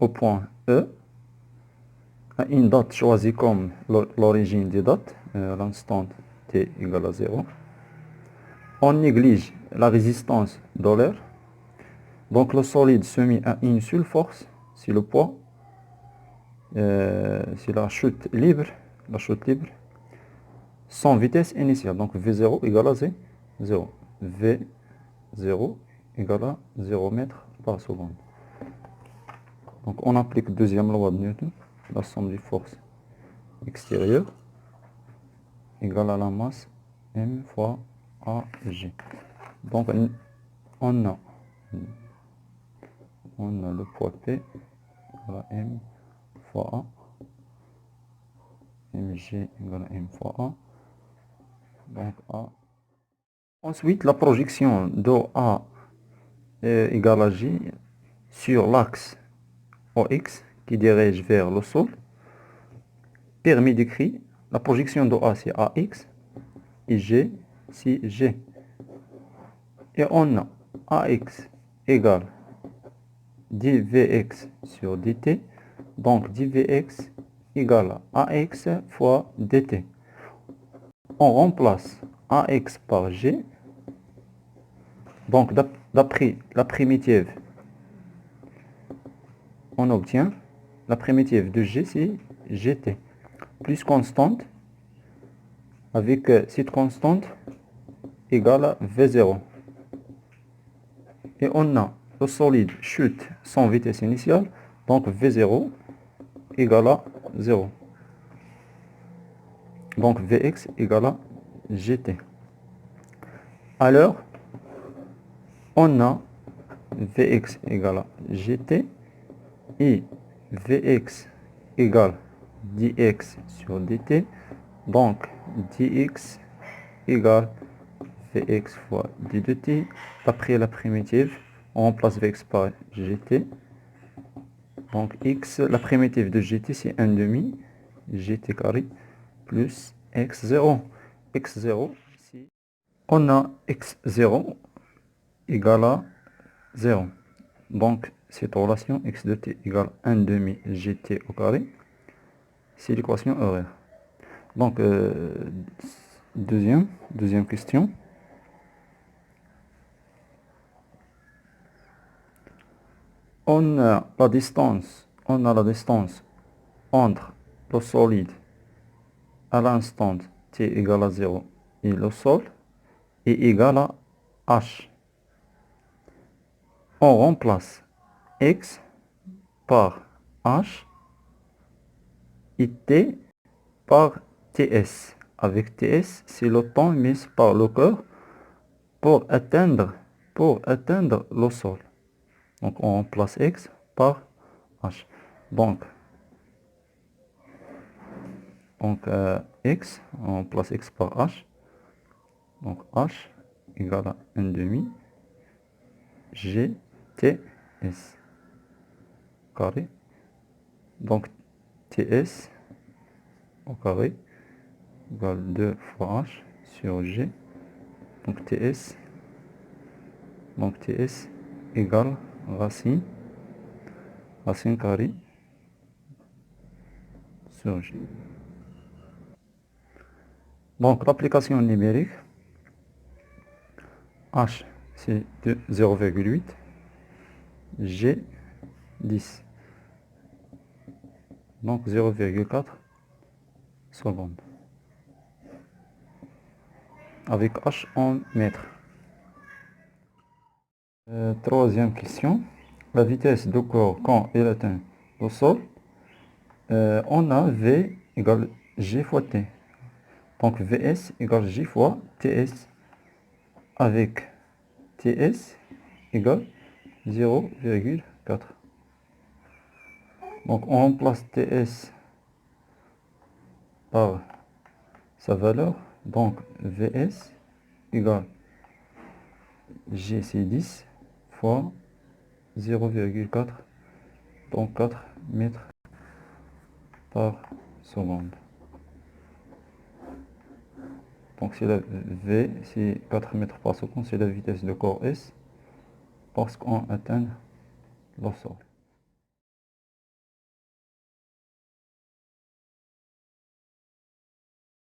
au point E, à une date choisie comme l'origine des dates, à l'instant t égale à 0. On néglige la résistance de l'air. Donc le solide se met à une seule force, c'est le poids, c'est la chute libre, sans vitesse initiale. Donc V0 égale à 0. V0 égale à 0 mètres par seconde. Donc on applique deuxième loi de Newton, la somme des forces extérieures égale à la masse M fois AG. Donc on a le poids P, égale à M fois A, mg égale à M fois A, donc A. Ensuite, la projection de A égale à J sur l'axe OX qui dirige vers le sol permet d'écrire la projection de A c'est AX et G c'est G. Et on a AX égale dVx sur dt, donc dVx égale à AX fois dt. On remplace AX par G, donc d'après la primitive, on obtient la primitive de G c'est GT, plus constante, avec cette constante égale à V0. Et on a le solide chute sans vitesse initiale, donc V0 égale à 0. Donc Vx égale à Gt. Alors, on a Vx égale à Gt et Vx égale dx sur dt. Donc dx égale Vx fois d de t. Après la primitive, on remplace Vx par Gt. Donc x, la primitive de Gt c'est 1 demi Gt carré plus x0. x0 ici, on a x0 égale à 0. Donc cette relation x de t égale 1 demi Gt au carré, c'est l'équation horaire. Donc deuxième question. On a la distance entre le solide à l'instant t égale à 0 et le sol est égal à h. On remplace x par h et t par ts. Avec ts, c'est le temps mis par le corps pour atteindre le sol. Donc on remplace x par h. Donc x, on remplace x par h. Donc h égale à 1 demi GTS carré. Donc TS au carré égale 2 fois h sur G. Donc TS égale racine carrée sur G. Donc l'application numérique, h c'est de 0,8, G 10, donc 0,4 secondes, avec h en mètres. Troisième question, la vitesse du corps quand il atteint le sol, on a V égale G fois T. Donc Vs égale J fois Ts, avec Ts égale 0,4. Donc on remplace Ts par sa valeur. Donc Vs égale G c'est 10 fois 0,4, donc 4 mètres par seconde. Donc c'est la V, c'est 4 mètres par seconde, c'est la vitesse de corps S, parce qu'on atteint le sol.